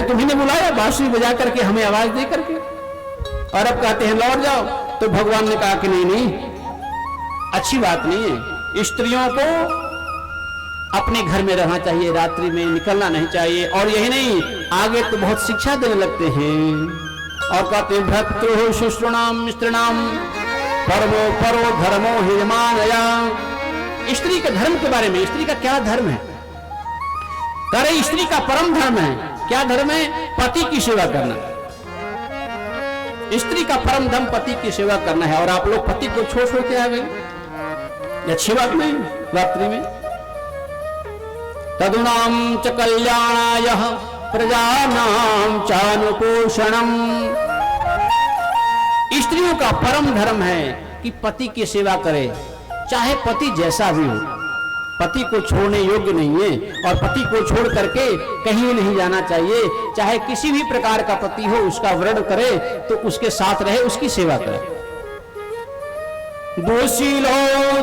तो तुम्ही ने बुलाया बांसुरी बजा करके, हमें आवाज दे करके, और अब कहते हैं लौट जाओ। तो भगवान ने कहा कि नहीं नहीं, अच्छी बात नहीं है, स्त्रियों को अपने घर में रहना चाहिए, रात्रि में निकलना नहीं चाहिए। और यही नहीं, आगे तो बहुत शिक्षा देने लगते हैं और कहते हैं भक्तो शुश्रूणाम स्त्रीणाम परमो परो धर्मो हिमानया। स्त्री के धर्म के बारे में, स्त्री का क्या धर्म है? करे स्त्री का परम धर्म है। क्या धर्म है? पति की सेवा करना। स्त्री का परम धर्म पति की सेवा करना है। और आप लोग पति को छोड़ छोड़ के आ गए, अच्छी बात नहीं रात्रि में। तदुनाम च कल्याणाय प्रजानाम चानुपोषणम। स्त्रियों का परम धर्म है कि पति की सेवा करे, चाहे पति जैसा भी हो। पति को छोड़ने योग्य नहीं है और पति को छोड़ करके कहीं नहीं जाना चाहिए। चाहे किसी भी प्रकार का पति हो, उसका व्रण करे तो उसके साथ रहे, उसकी सेवा करे। दुशीलो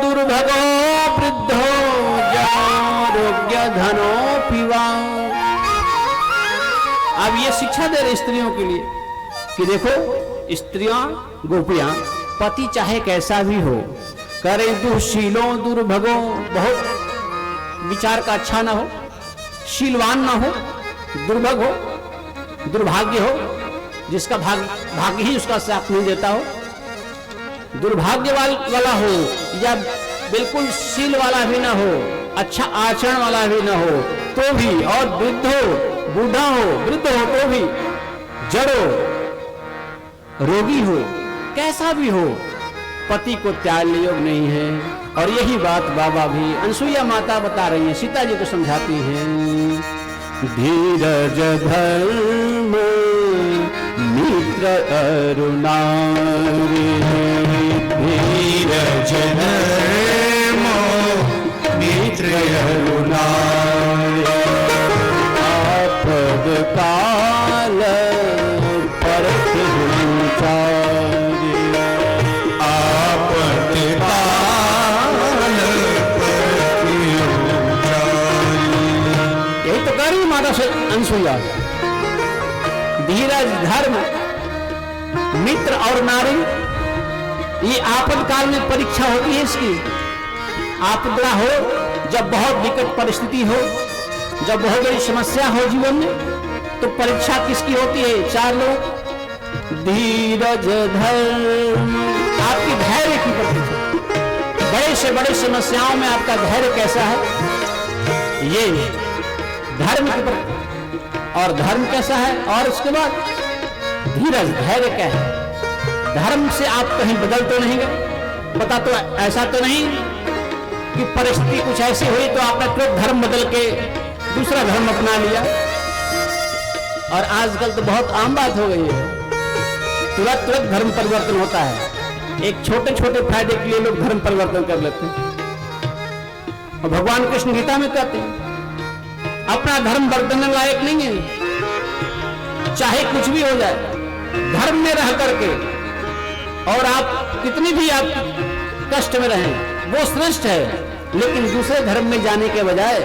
दुर्भगो वृद्धो आरोग्य धनो पिवा। अब ये शिक्षा दे रहे स्त्रियों के लिए कि देखो स्त्रियां गोपियां, पति चाहे कैसा भी हो, करे दुशीलो दुर्भगो, बहुत विचार का अच्छा ना हो, शीलवान ना हो, दुर्भग हो, दुर्भाग्य हो, जिसका भाग्य ही उसका साथ नहीं देता हो, दुर्भाग्य वाला हो, या बिल्कुल शील वाला भी ना हो, अच्छा आचरण वाला भी ना हो तो भी, और वृद्ध हो, बूढ़ा हो, वृद्ध हो तो भी, जड़ो, रोगी हो, कैसा भी हो, पति को त्यागने योग्य नहीं है। और यही बात बाबा भी, अनसुईया माता बता रही है, सीता जी को समझाती हैं। धीरज धर्म मित्र अरुणारी, धीरज धर्म मित्र अरुणारी, आपद काल परख उचारी, आपद काल परख उचारी। यही तो कह रही माता से अनसुईया। धीरज धर्म मित्र और नारी, ये आपद काल में परीक्षा होती है इसकी। आपदा हो, जब बहुत विकट परिस्थिति हो, जब बहुत बड़ी समस्या हो जीवन में, तो परीक्षा किसकी होती है? चार लोग। धीरज धर्म, आपकी धैर्य की परीक्षा। बड़े से बड़े समस्याओं में आपका धैर्य कैसा है, ये धर्म की परीक्षा। और धर्म कैसा है, और उसके बाद धीरज धैर्य क्या है? धर्म से आप कहीं बदल तो नहीं गए? बता, तो ऐसा तो नहीं कि परिस्थिति कुछ ऐसी हुई तो आपने तुरंत धर्म बदल के दूसरा धर्म अपना लिया। और आजकल तो बहुत आम बात हो गई है, तुरंत धर्म परिवर्तन होता है। एक छोटे छोटे फायदे के लिए लोग धर्म परिवर्तन कर लेते हैं। और भगवान कृष्ण गीता में कहते हैं अपना धर्म बदलने लायक नहीं है, चाहे कुछ भी हो जाए, धर्म में रह करके, और आप कितनी भी आप कष्ट में रहें वो श्रेष्ठ है। लेकिन दूसरे धर्म में जाने के बजाय,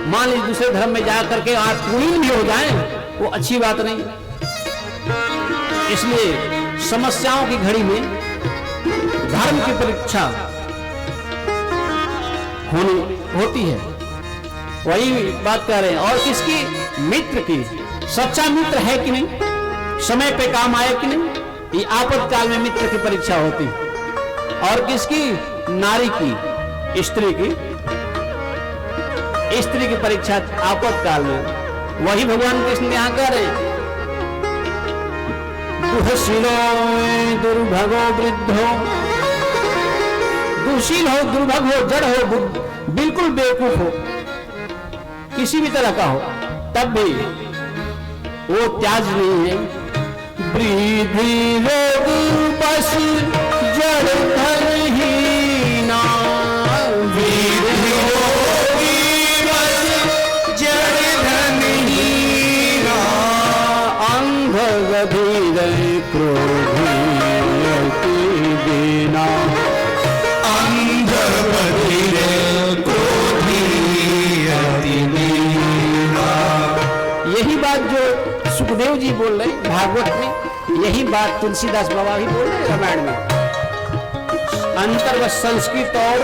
मान लीजिए दूसरे धर्म में जा करके आप कुलीन भी हो जाएं, वो अच्छी बात नहीं। इसलिए समस्याओं की घड़ी में धर्म की परीक्षा होती है। वही बात कर रहे हैं। और किसकी? मित्र की। सच्चा मित्र है कि नहीं, समय पे काम आए कि नहीं, ये आपातकाल में मित्र की परीक्षा होती। और किसकी? नारी की, स्त्री की। स्त्री की परीक्षा आपातकाल में। वही भगवान कृष्ण यहाँ कह रहे हैं, दुःशीलो दुर्भगो वृद्धो, दुशील हो, दुर्भग हो, जड़ हो, बिल्कुल बेवकूफ हो, किसी भी तरह का हो, तब भी वो त्याज नहीं है। वृद्धि रोग बस जड़ धन हीना, वृद्धि रोग बस जड़ धन हीना, अंध गधीर क्रोधी अति दीना, अंध गधीर क्रोधी अति दीना। यही बात जो सुखदेव जी बोल रहे भागवत में, यही बात तुलसीदास बाबा भी बोल रहे रामायण में। अंतर व संस्कृत और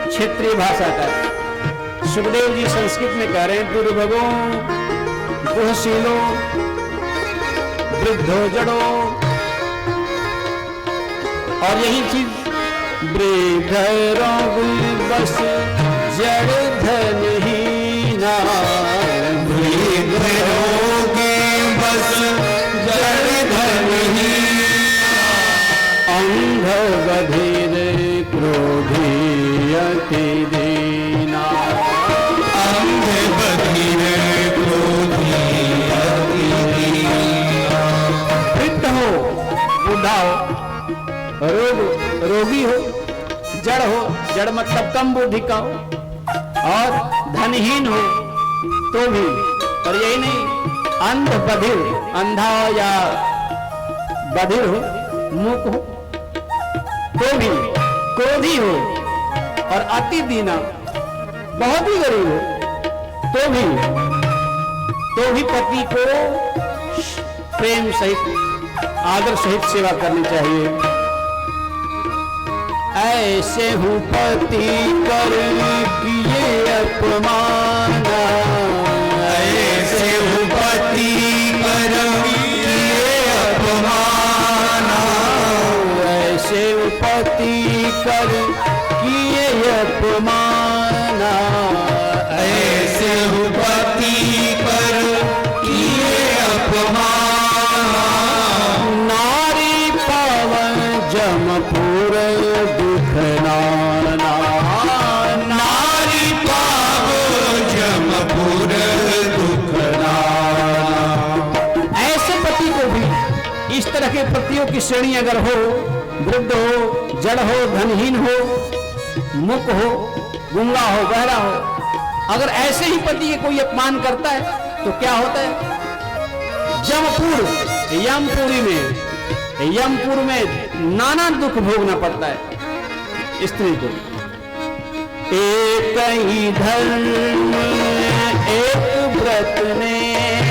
क्षेत्रीय भाषा का। सुखदेव जी संस्कृत में कह रहे हैं, दुर्भगो दुःशीलो वृद्धो जड़ो, और यही चीज वृद्ध रोग बस जड़ धनहीना, वृद्ध रोग बस जड़ धनहीना, अंध बधिर क्रोधी अति दीना, अंध बधिर क्रोधी अति दीना। वृद्ध हो, बूढ़ा हो, रोगी हो, जड़ हो, जड़ मतलब कम बुद्धि का हो, और धनहीन हो तो भी, और यही नहीं अंध बधिर, अंधा या बधिर हो, मूक हो तो भी, क्रोधी हो और अति दीना, बहुत ही गरीब हो तो भी पति को प्रेम सहित आदर सहित सेवा करनी चाहिए। ऐसे हूँ पति कर किए अपमान, ऐसे हूँ पति कर किए अपमान, ऐसे हूँ पति कर किए अपमान, ऐसे हूँ पति कर किए अपमान, नारी पवन जमपुर दुखनाना, नारी पावो जमपुर दुखनाना। ऐसे पति को भी, इस तरह के पतियों की श्रेणी अगर हो, वृद्ध हो, जड़ हो, धनहीन हो, मूक हो, गूंगा हो, बहरा हो, अगर ऐसे ही पति के कोई अपमान करता है तो क्या होता है? जमपुर, यमपुर में नाना दुख भोगना पड़ता है स्त्री को। एक ही धर्म एक व्रत ने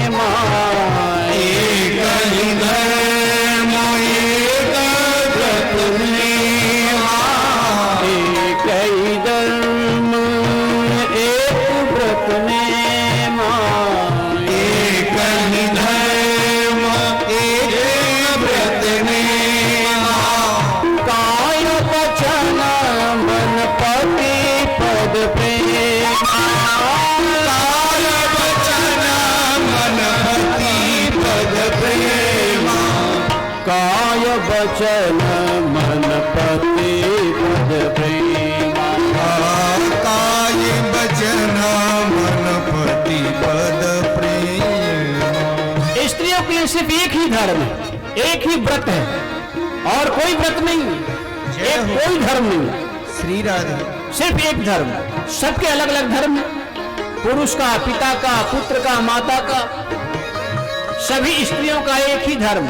माए, एक ही धर्म एक व्रत ने माए, एक ही धर्म एक व्रत ने माए, एक ही धर्म एक व्रत ने माए, काय वचन मन पति पद प्रेम, काल वचन मन पति पद प्रेमा, काय वचन मन पति पद प्रेम। काय वचन मन पति पद प्रेमा। स्त्रियों के लिए सिर्फ एक ही धर्म है, एक ही व्रत है, और कोई व्रत नहीं, एक कोई धर्म नहीं, श्री राधे। सिर्फ एक धर्म। सबके अलग अलग धर्म है, पुरुष का, पिता का, पुत्र का, माता का, सभी स्त्रियों का एक ही धर्म।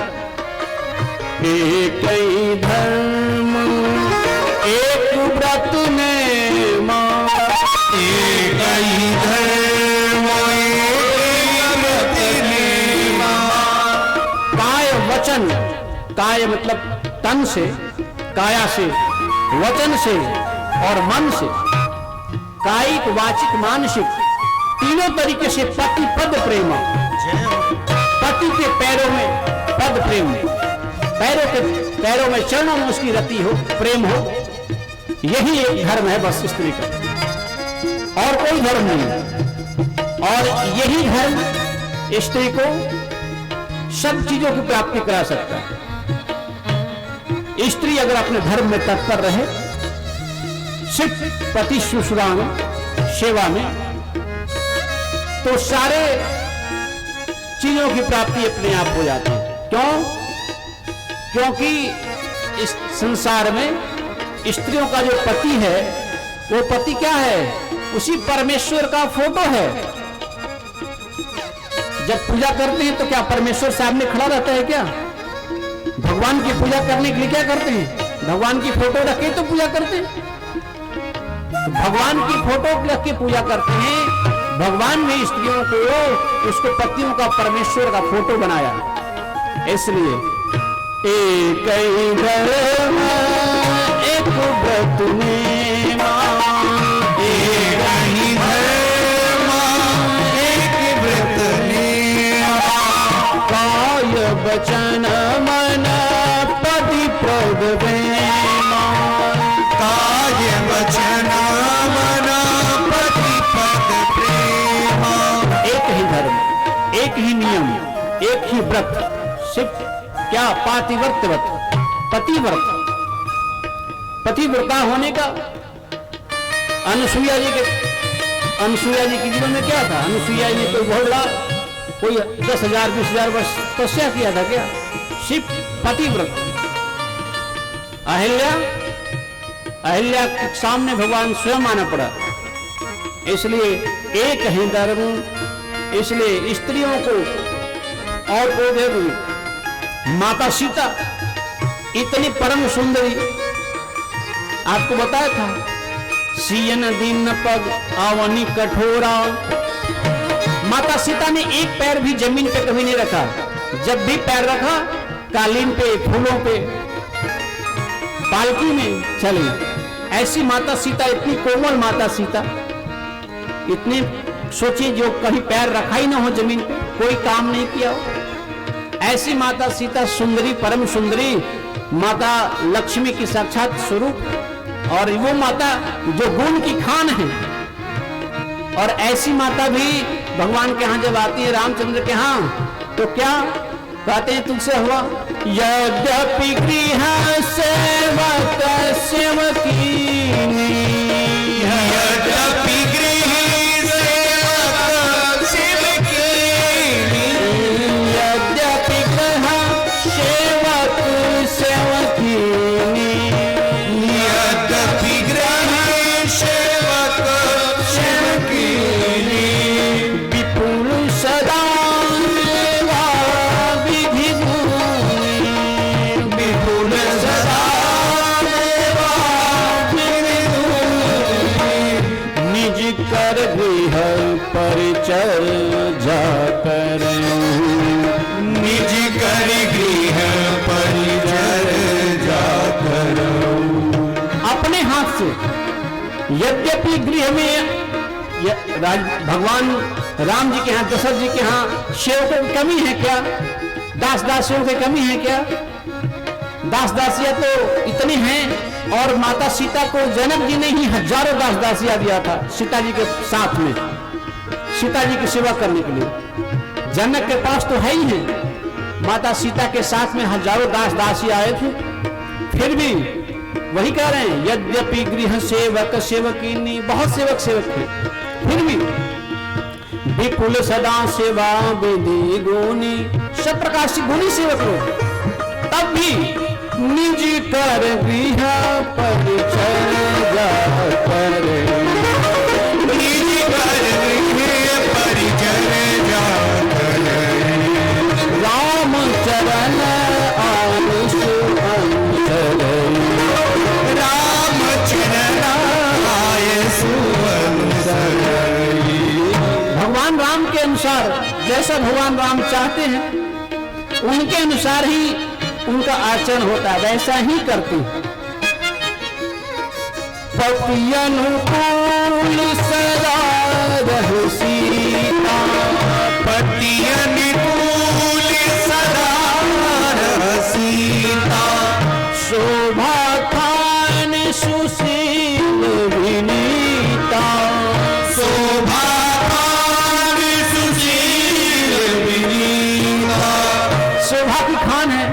एक ही धर्म एक व्रत ने मां, एक ही धर्म एक व्रत ने मां। काय वचन, काय मतलब तन से, काया से, वचन से और मन से, कायिक, वाचिक, मानसिक, तीनों तरीके से पति पद प्रेम, पति के पैरों में पद प्रेम, पैरों में चरणों में उसकी रति हो, प्रेम हो, यही एक धर्म है बस स्त्री का, और कोई धर्म नहीं। और यही धर्म स्त्री को सब चीजों की प्राप्ति करा सकता है। स्त्री अगर अपने धर्म में तत्पर रहे, सिर्फ पति शुश्रूषा में, सेवा में, तो सारे चीजों की प्राप्ति अपने आप हो जाती है। क्यों? क्योंकि इस संसार में स्त्रियों का जो पति है, वो पति क्या है? उसी परमेश्वर का फोटो है। जब पूजा करते हैं तो क्या परमेश्वर सामने खड़ा रहता है क्या? भगवान की पूजा करने के लिए क्या करते हैं? भगवान की फोटो रख के तो पूजा करते हैं। तो भगवान की फोटो रख के पूजा करते हैं, भगवान ने स्त्रियों को उसको पतियों का परमेश्वर का फोटो बनाया। इसलिए एक ही धर्म एक व्रत नेमा, एक ही धर्म एक व्रत नेमा, काय वचन मन पति प्रद प्रेमा, काय वचन मन पति पद प्रेमा। एक ही धर्म, एक ही नियम, एक ही व्रत, सिर्फ क्या पातिव्रत व्रत, पतिव्रत, पतिव्रता होने का। अनुसुईया जी के जीवन में क्या था? अनुसुईया जी कोई बहुत बड़ा कोई 10,000 20,000 वर्ष तपस्या किया था क्या? सिर्फ पतिव्रत। अहिल्या के सामने भगवान स्वयं आना पड़ा। इसलिए एक ही धर्म, इसलिए स्त्रियों को और को माता सीता इतनी परम सुंदरी, आपको बताया था, सियन दीन पग आवनी कठोरा। माता सीता ने एक पैर भी जमीन पे कभी नहीं रखा, जब भी पैर रखा कालीन पे, फूलों पे, पालकी में चली। ऐसी माता सीता, इतनी कोमल माता सीता, इतने सोचिए जो कहीं पैर रखा ही ना हो जमीन पे, कोई काम नहीं किया हो। ऐसी माता सीता सुंदरी, परम सुंदरी माता लक्ष्मी की साक्षात स्वरूप, और वो माता जो गुण की खान है। और ऐसी माता भी भगवान के यहाँ जब आती है, रामचंद्र के यहाँ, तो क्या कहते हैं तुझसे हुआ? यद्यपि गृह सेवक सेवकीनी, यद्यपि गृह सेवक सेवकीनी, यद्यपि गृह सेवक सेवकीनी, यद्यपि गृह सेवक सेवकीनी, विपुल सदा सेवा विधि गुणी, विपुल सदा सेवा विधि गुणी, निज कर गृह परिचर जाकर, निज कर गृह परिचर जाकर। अपने हाथ से। यद्यपि गृह में भगवान राम जी के यहाँ, दशरथ जी के यहाँ सेवकों की कमी है क्या? दास दासियों की कमी है क्या? दास दासियां तो इतनी हैं, और माता सीता को जनक जी ने ही हजारों दास दासियां दिया था सीता जी के साथ में, सीता जी की सेवा करने के लिए। जनक के पास तो है ही है, माता सीता के साथ में हजारों दास दासियां आए थे। फिर भी वही कह रहे हैं, यद्यपि गृह सेवक सेवकीनी, बहुत सेवक सेवक थे, फिर भी विपुल सदा सेवा विधि गुणी, सब प्रकार से गुणी सेवक लोग, तब भी निज कर गृह परिचर जाकर, निज कर गृह परिचर जाकर, राम चरण आयुष अंतर, राम चरण आयुष अंतर। भगवान राम के अनुसार, जैसा भगवान राम चाहते हैं उनके अनुसार ही उनका आचरण होता है, वैसा ही करते हैं। पति अनुकूल सदा रहो सीता, पति अनुकूल सदा रहो सीता, शोभा खान सुशील विनीता, शोभा खान सुशील विनीता। शोभा की खान है,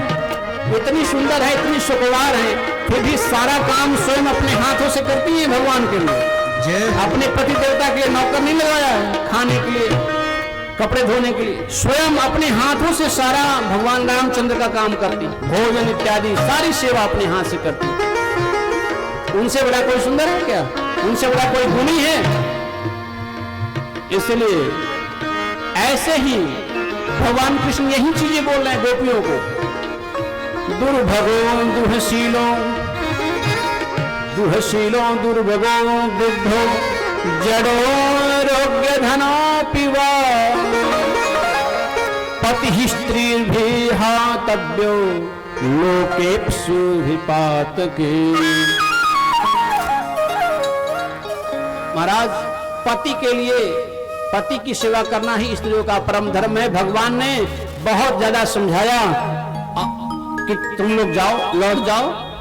इतनी सुंदर है, इतनी सुकुमार है, फिर भी सारा काम स्वयं अपने हाथों से करती है भगवान के लिए। जय अपने पति देवता के नौकर नहीं लगाया है खाने के लिए, कपड़े धोने के लिए, स्वयं अपने हाथों से सारा भगवान रामचंद्र का काम करती, भोजन इत्यादि सारी सेवा अपने हाथ से करती। उनसे बड़ा कोई सुंदर है क्या? उनसे बड़ा कोई गुणी है? इसलिए ऐसे ही भगवान कृष्ण यही चीजें बोल रहे हैं गोपियों को, दुर्भगो दुहशीलों, दुहशीलों दुर्भगो वृद्धो जड़ो आरोग्य धनोऽपि वा पति स्त्री भी हातव्यो लोकेप्सु विपातके। महाराज, पति के लिए, पति की सेवा करना ही स्त्रियों का परम धर्म है। भगवान ने बहुत ज्यादा समझाया कि तुम लोग जाओ, लौट जाओ,